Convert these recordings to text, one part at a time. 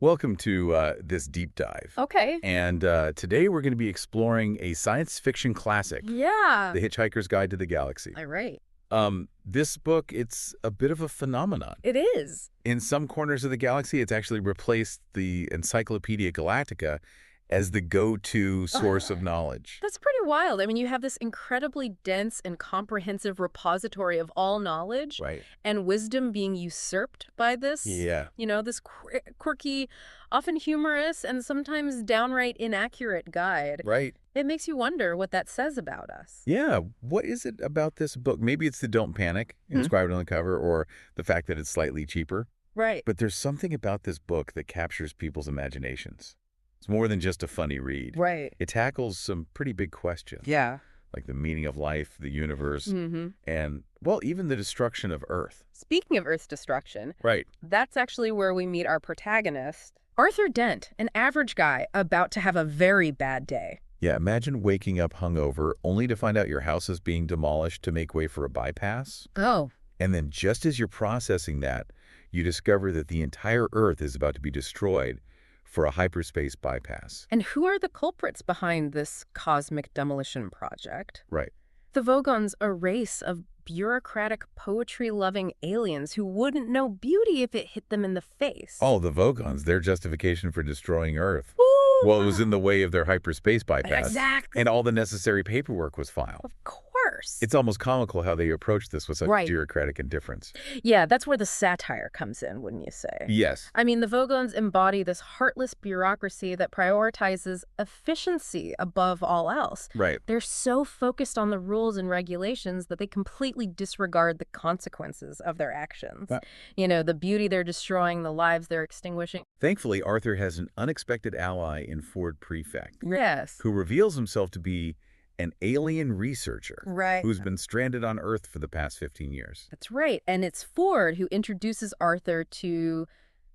Welcome to this deep dive. Okay. And today we're going to be exploring a science fiction classic, Yeah. The Hitchhiker's Guide to the Galaxy. All right. This book, it's a bit of a phenomenon. It is. In some corners of the galaxy, it's actually replaced the Encyclopedia Galactica as the go-to source of knowledge. That's pretty wild. I mean, you have this incredibly dense and comprehensive repository of all knowledge Right. and wisdom being usurped by this, Yeah. this quirky, often humorous, and sometimes downright inaccurate guide. Right. It makes you wonder what that says about us. Yeah. What is it about this book? Maybe it's the "Don't Panic" inscribed on the cover, or the fact that it's slightly cheaper. Right. But there's something about this book that captures people's imaginations. It's more than just a funny read. Right. It tackles some pretty big questions. Yeah. Like the meaning of life, the universe, Mm-hmm. and, well, even the destruction of Earth. Speaking of Earth's destruction, Right. that's actually where we meet our protagonist, Arthur Dent, an average guy about to have a very bad day. Yeah, imagine waking up hungover only to find out your house is being demolished to make way for a bypass. Oh. And then just as you're processing that, you discover that the entire Earth is about to be destroyed for a hyperspace bypass. And who are the culprits behind this cosmic demolition project? Right. The Vogons, a race of bureaucratic, poetry-loving aliens who wouldn't know beauty if it hit them in the face. Oh, the Vogons, their justification for destroying Earth. Ooh. Well, it was in the way of their hyperspace bypass. Exactly. And all the necessary paperwork was filed. Of course. It's almost comical how they approached this with such Right. bureaucratic indifference. Yeah, that's where the satire comes in, wouldn't you say? Yes. I mean, the Vogons embody this heartless bureaucracy that prioritizes efficiency above all else. Right. They're so focused on the rules and regulations that they completely disregard the consequences of their actions. The beauty they're destroying, the lives they're extinguishing. Thankfully, Arthur has an unexpected ally in Ford Prefect, Yes. who reveals himself to be an alien researcher Right. who's been stranded on Earth for the past 15 years. That's right. And it's Ford who introduces Arthur to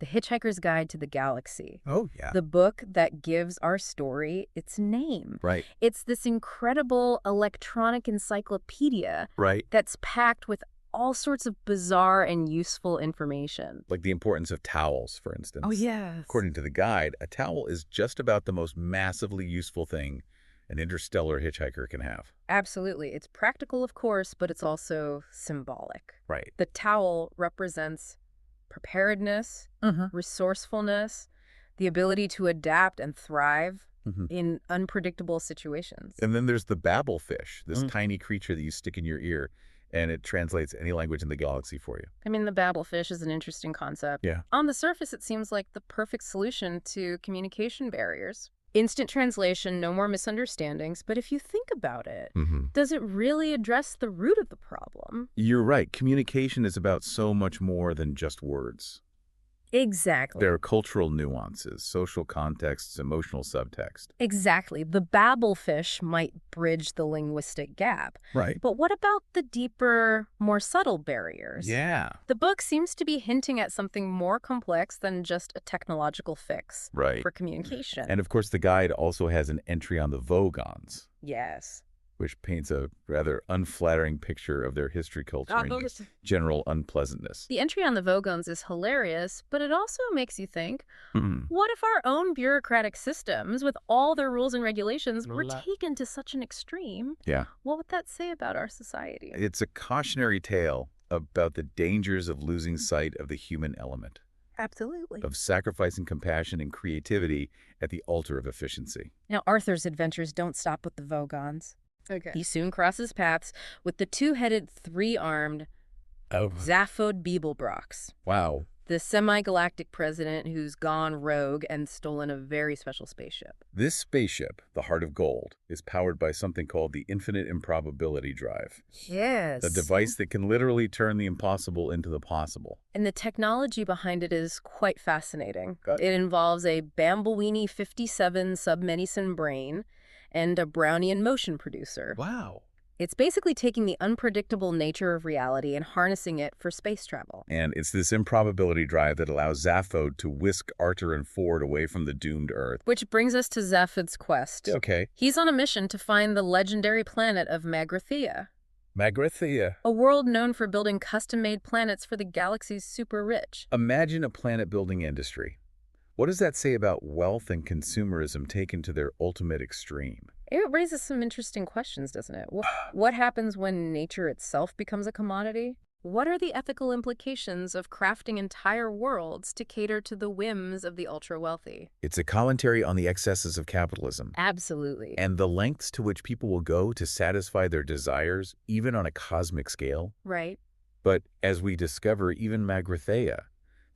The Hitchhiker's Guide to the Galaxy, Oh, yeah. the book that gives our story its name. Right. It's this incredible electronic encyclopedia Right. that's packed with all sorts of bizarre and useful information. Like the importance of towels, for instance. yes. According to the guide, a towel is just about the most massively useful thing an interstellar hitchhiker can have. Absolutely. It's practical, of course, but it's also symbolic. Right. The towel represents preparedness, resourcefulness, the ability to adapt and thrive in unpredictable situations. And then there's the babblefish, this tiny creature that you stick in your ear, and it translates any language in the galaxy for you. I mean, the babblefish is an interesting concept. Yeah. On the surface, it seems like the perfect solution to communication barriers. Instant translation, no more misunderstandings. But if you think about it, does it really address the root of the problem? You're right. Communication is about so much more than just words. Exactly. There are cultural nuances, social contexts, emotional subtext. Exactly. The babblefish might bridge the linguistic gap. Right. But what about the deeper, more subtle barriers? Yeah. The book seems to be hinting at something more complex than just a technological fix Right. for communication. And of course, the guide also has an entry on the Vogons, Yes. which paints a rather unflattering picture of their history, culture, and general unpleasantness. The entry on the Vogons is hilarious, but it also makes you think, Mhm. what if our own bureaucratic systems, with all their rules and regulations, were taken to such an extreme? Yeah. What would that say about our society? It's a cautionary tale about the dangers of losing sight of the human element, Absolutely. of sacrificing compassion and creativity at the altar of efficiency. Now, Arthur's adventures don't stop with the Vogons. Okay. He soon crosses paths with the two-headed, three-armed Oh, Zaphod Beeblebrox, wow. the semi-galactic president who's gone rogue and stolen a very special spaceship. This spaceship, the Heart of Gold, is powered by something called the Infinite Improbability Drive, Yes. a device that can literally turn the impossible into the possible. And the technology behind it is quite fascinating. Got It involves a Bamboweenie 57 submedicine brain and a Brownian motion producer. Wow. It's basically taking the unpredictable nature of reality and harnessing it for space travel. And it's this improbability drive that allows Zaphod to whisk Arthur and Ford away from the doomed Earth. Which brings us to Zaphod's quest. Okay. He's on a mission to find the legendary planet of Magrathea, Magrathea. a world known for building custom-made planets for the galaxy's super rich. Imagine a planet-building industry. What does that say about wealth and consumerism taken to their ultimate extreme? It raises some interesting questions, doesn't it? What happens when nature itself becomes a commodity? What are the ethical implications of crafting entire worlds to cater to the whims of the ultra-wealthy? It's a commentary on the excesses of capitalism Absolutely. and the lengths to which people will go to satisfy their desires, even on a cosmic scale. Right. But as we discover, even Magrathea,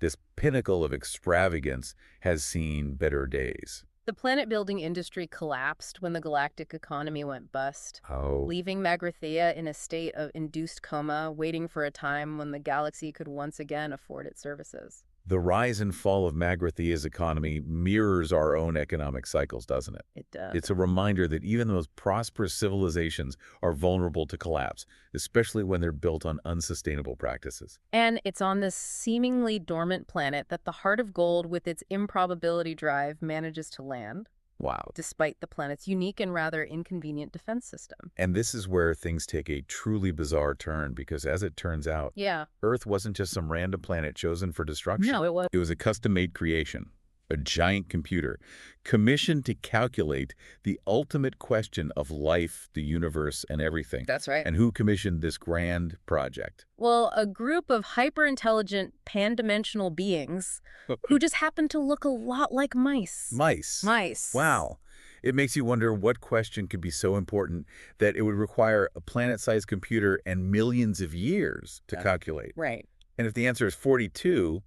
this pinnacle of extravagance, has seen better days. The planet-building industry collapsed when the galactic economy went bust, Oh, leaving Magrathea in a state of induced coma, waiting for a time when the galaxy could once again afford its services. the rise and fall of Magrathea's economy mirrors our own economic cycles, doesn't it? It does. It's a reminder that even the most prosperous civilizations are vulnerable to collapse, especially when they're built on unsustainable practices. And it's on this seemingly dormant planet that the Heart of Gold, with its improbability drive, manages to land, Wow. despite the planet's unique and rather inconvenient defense system. And this is where things take a truly bizarre turn because, as it turns out, Yeah. Earth wasn't just some random planet chosen for destruction. No, it was. It was a custom-made creation, a giant computer, commissioned to calculate the ultimate question of life, the universe, and everything. That's right. And who commissioned this grand project? Well, a group of hyper-intelligent, pan-dimensional beings who just happen to look a lot like mice. Mice. Mice. Wow. It makes you wonder what question could be so important that it would require a planet-sized computer and millions of years to calculate. Right. And if the answer is 42,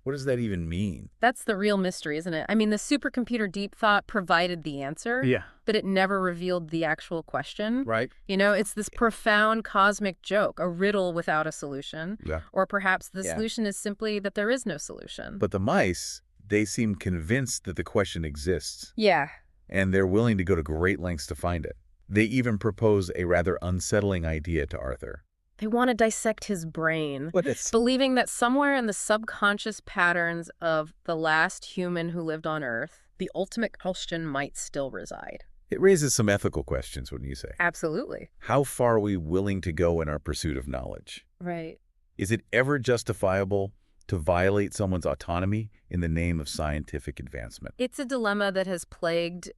what does that even mean? That's the real mystery, isn't it? I mean, the supercomputer Deep Thought provided the answer, but it never revealed the actual question. Right? You know, it's this profound cosmic joke, a riddle without a solution. Yeah. Or perhaps the solution is simply that there is no solution. But the mice, they seem convinced that the question exists, Yeah. and they're willing to go to great lengths to find it. They even propose a rather unsettling idea to Arthur. They want to dissect his brain, What is? believing that somewhere in the subconscious patterns of the last human who lived on Earth, the ultimate question might still reside. It raises some ethical questions, wouldn't you say? Absolutely. How far are we willing to go in our pursuit of knowledge? Right. Is it ever justifiable to violate someone's autonomy in the name of scientific advancement? It's a dilemma that has plagued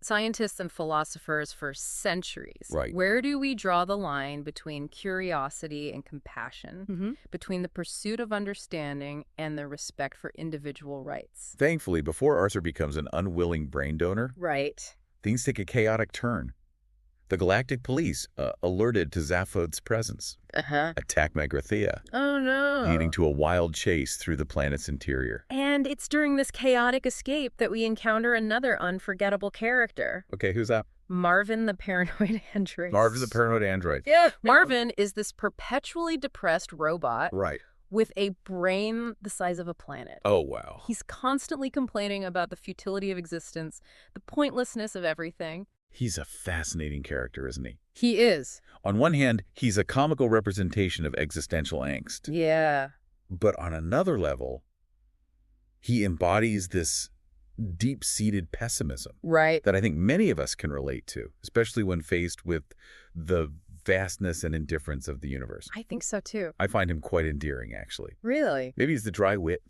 scientists and philosophers for centuries. Right. Where do we draw the line between curiosity and compassion, between the pursuit of understanding and the respect for individual rights? Thankfully, before Arthur becomes an unwilling brain donor, Right. things take a chaotic turn. The Galactic Police, alerted to Zaphod's presence, attack Magrathea, Oh, no. leading to a wild chase through the planet's interior. And it's during this chaotic escape that we encounter another unforgettable character, Okay, who's that? Marvin the paranoid android. Marvin the paranoid android. Yeah. Marvin is this perpetually depressed robot Right. with a brain the size of a planet. Oh, wow. He's constantly complaining about the futility of existence, the pointlessness of everything. He's a fascinating character, isn't he? He is. On one hand, he's a comical representation of existential angst. Yeah. But on another level, he embodies this deep-seated pessimism Right. that I think many of us can relate to, especially when faced with the vastness and indifference of the universe. I think so, too. I find him quite endearing, actually. Really? Maybe it's the dry wit,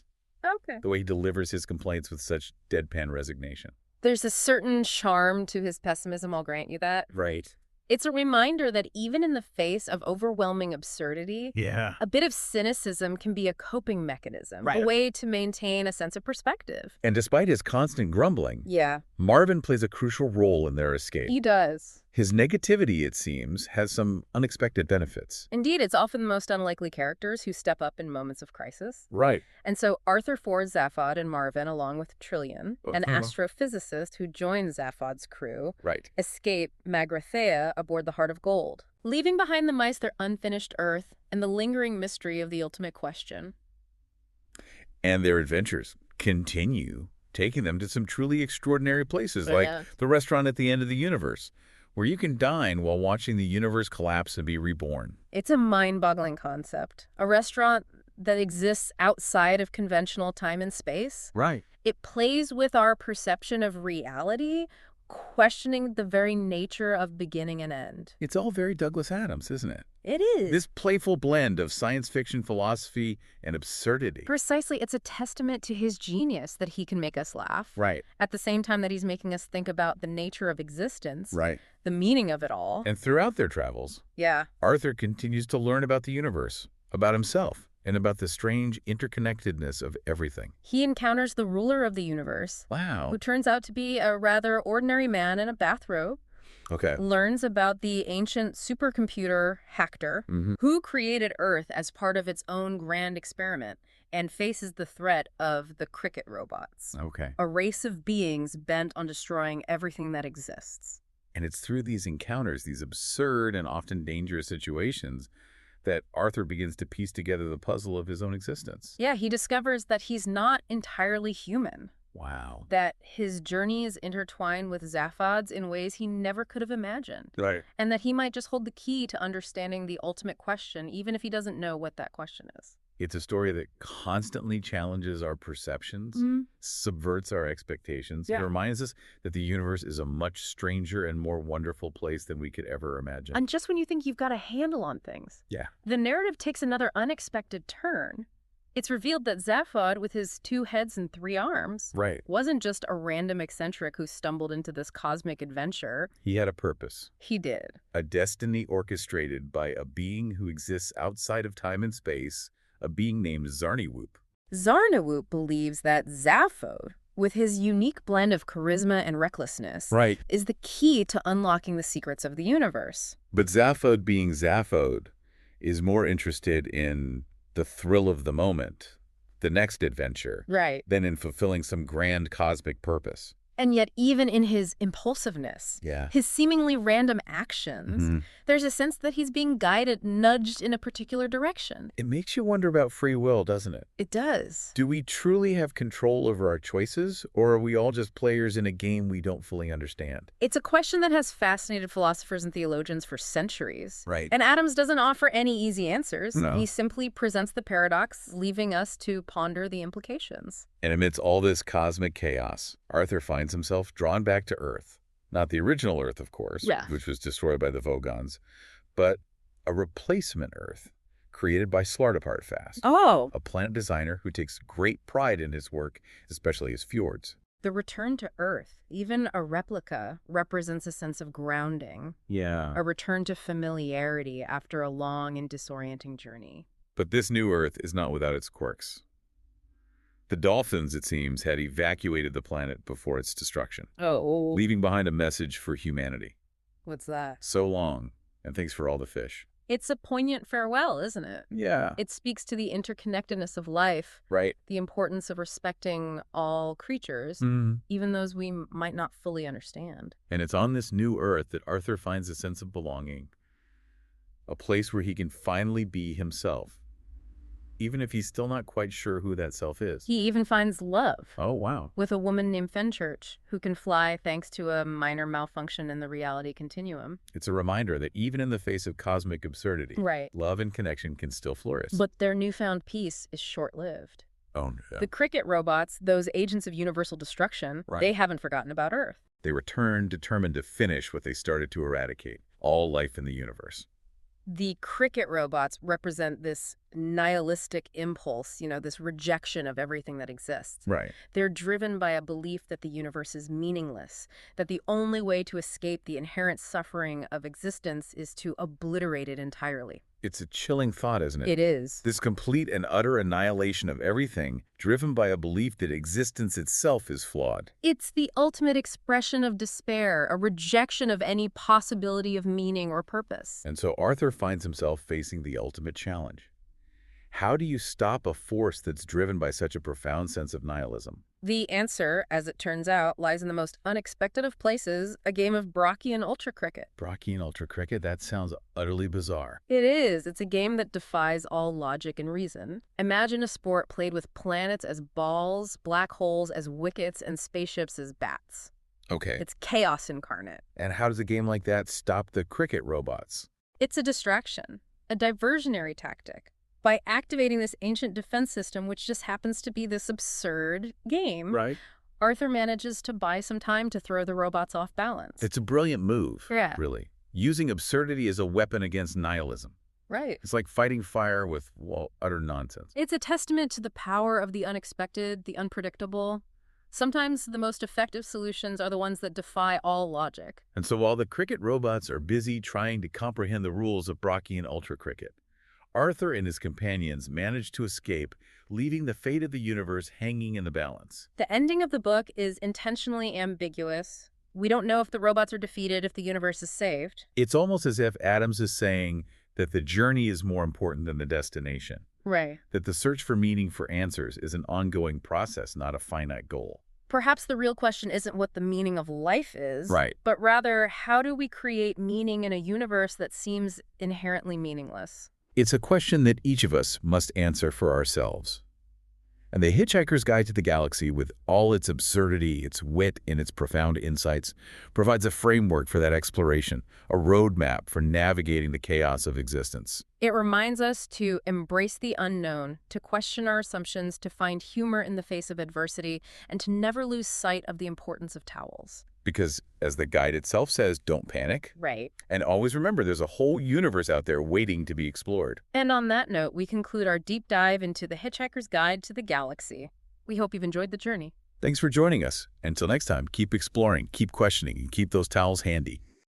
Okay. the way he delivers his complaints with such deadpan resignation. There's a certain charm to his pessimism, I'll grant you that. Right. It's a reminder that even in the face of overwhelming absurdity, Yeah. a bit of cynicism can be a coping mechanism, Right. a way to maintain a sense of perspective. And despite his constant grumbling, Yeah, Marvin plays a crucial role in their escape. he does. His negativity, it seems, has some unexpected benefits. Indeed, it's often the most unlikely characters who step up in moments of crisis. Right. And so Arthur fords Zaphod and Marvin, along with Trillian, an astrophysicist who joins Zaphod's crew, Right. escape Magrathea aboard the Heart of Gold, leaving behind the mice their unfinished Earth and the lingering mystery of the ultimate question. And their adventures continue, taking them to some truly extraordinary places, like Yeah. the restaurant at the end of the universe, where you can dine while watching the universe collapse and be reborn. It's a mind-boggling concept. A restaurant that exists outside of conventional time and space. Right. It plays with our perception of reality questioning the very nature of beginning and end. It's all very Douglas Adams, isn't it? It is. This playful blend of science fiction philosophy and absurdity. Precisely, it's a testament to his genius that he can make us laugh. Right. At the same time that he's making us think about the nature of existence, Right. the meaning of it all. And throughout their travels, Yeah. Arthur continues to learn about the universe, about himself, and about the strange interconnectedness of everything. He encounters the ruler of the universe, Wow. who turns out to be a rather ordinary man in a bathrobe, Okay. learns about the ancient supercomputer Hector, who created Earth as part of its own grand experiment, and faces the threat of the cricket robots, Okay. a race of beings bent on destroying everything that exists. And it's through these encounters, these absurd and often dangerous situations, that Arthur begins to piece together the puzzle of his own existence. Yeah, he discovers that he's not entirely human, Wow. that his journey is intertwined with Zaphod's in ways he never could have imagined, Right. and that he might just hold the key to understanding the ultimate question, even if he doesn't know what that question is. It's a story that constantly challenges our perceptions, subverts our expectations, Yeah. and reminds us that the universe is a much stranger and more wonderful place than we could ever imagine. And just when you think you've got a handle on things, Yeah. the narrative takes another unexpected turn. It's revealed that Zaphod, with his 2 heads and 3 arms, Right. wasn't just a random eccentric who stumbled into this cosmic adventure. He had a purpose, He did. a destiny orchestrated by a being who exists outside of time and space, a being named Zarniwoop. Zarniwoop believes that Zaphod, with his unique blend of charisma and recklessness, Right. is the key to unlocking the secrets of the universe. But Zaphod, being Zaphod, is more interested in the thrill of the moment, the next adventure, Right. than in fulfilling some grand cosmic purpose. And yet, even in his impulsiveness, Yeah. his seemingly random actions, there's a sense that he's being guided, nudged in a particular direction. It makes you wonder about free will, doesn't it? It does. Do we truly have control over our choices, or are we all just players in a game we don't fully understand? It's a question that has fascinated philosophers and theologians for centuries. Right. And Adams doesn't offer any easy answers. No. He simply presents the paradox, leaving us to ponder the implications. And amidst all this cosmic chaos, Arthur finds himself drawn back to Earth. Not the original Earth, of course, Yeah. which was destroyed by the Vogons, but a replacement Earth created by Slartipartfast, Oh! a planet designer who takes great pride in his work, especially his fjords. The return to Earth, even a replica, represents a sense of grounding, Yeah. a return to familiarity after a long and disorienting journey. But this new Earth is not without its quirks. The dolphins, it seems, had evacuated the planet before its destruction, Oh. leaving behind a message for humanity. What's that? So long, and thanks for all the fish. It's a poignant farewell, isn't it? Yeah. It speaks to the interconnectedness of life, Right. the importance of respecting all creatures, even those we might not fully understand. And it's on this new Earth that Arthur finds a sense of belonging, a place where he can finally be himself, even if he's still not quite sure who that self is. He even finds love Oh, wow. with a woman named Fenchurch, who can fly thanks to a minor malfunction in the reality continuum. It's a reminder that even in the face of cosmic absurdity, Right. love and connection can still flourish. But their newfound peace is short-lived. Oh, no. The cricket robots, those agents of universal destruction, Right. they haven't forgotten about Earth. They return determined to finish what they started to eradicate, all life in the universe. The cricket robots represent this nihilistic impulse, this rejection of everything that exists. Right. They're driven by a belief that the universe is meaningless, that the only way to escape the inherent suffering of existence is to obliterate it entirely. It's a chilling thought, isn't it? It is. This complete and utter annihilation of everything, driven by a belief that existence itself is flawed. It's the ultimate expression of despair, a rejection of any possibility of meaning or purpose. And so Arthur finds himself facing the ultimate challenge. How do you stop a force that's driven by such a profound sense of nihilism? The answer, as it turns out, lies in the most unexpected of places, a game of Brocchian ultra cricket. Brocchian ultra cricket? That sounds utterly bizarre. It is. It's a game that defies all logic and reason. Imagine a sport played with planets as balls, black holes as wickets, and spaceships as bats. Okay. It's chaos incarnate. And how does a game like that stop the cricket robots? It's a distraction, a diversionary tactic. By activating this ancient defense system, which just happens to be this absurd game, Right. Arthur manages to buy some time to throw the robots off balance. It's a brilliant move, Yeah. really. Using absurdity as a weapon against nihilism. Right. It's like fighting fire with, well, utter nonsense. It's a testament to the power of the unexpected, the unpredictable. Sometimes the most effective solutions are the ones that defy all logic. And so while the cricket robots are busy trying to comprehend the rules of Brocchian ultra cricket, Arthur and his companions manage to escape, leaving the fate of the universe hanging in the balance. The ending of the book is intentionally ambiguous. We don't know if the robots are defeated, if the universe is saved. It's almost as if Adams is saying that the journey is more important than the destination, Right. that the search for meaning for answers is an ongoing process, not a finite goal. Perhaps the real question isn't what the meaning of life is, Right. but rather, how do we create meaning in a universe that seems inherently meaningless? It's a question that each of us must answer for ourselves. And The Hitchhiker's Guide to the Galaxy, with all its absurdity, its wit, and its profound insights, provides a framework for that exploration, a roadmap for navigating the chaos of existence. It reminds us to embrace the unknown, to question our assumptions, to find humor in the face of adversity, and to never lose sight of the importance of towels. Because, as the guide itself says, don't panic. Right. And always remember, there's a whole universe out there waiting to be explored. And on that note, we conclude our deep dive into The Hitchhiker's Guide to the Galaxy. We hope you've enjoyed the journey. Thanks for joining us. Until next time, keep exploring, keep questioning, and keep those towels handy.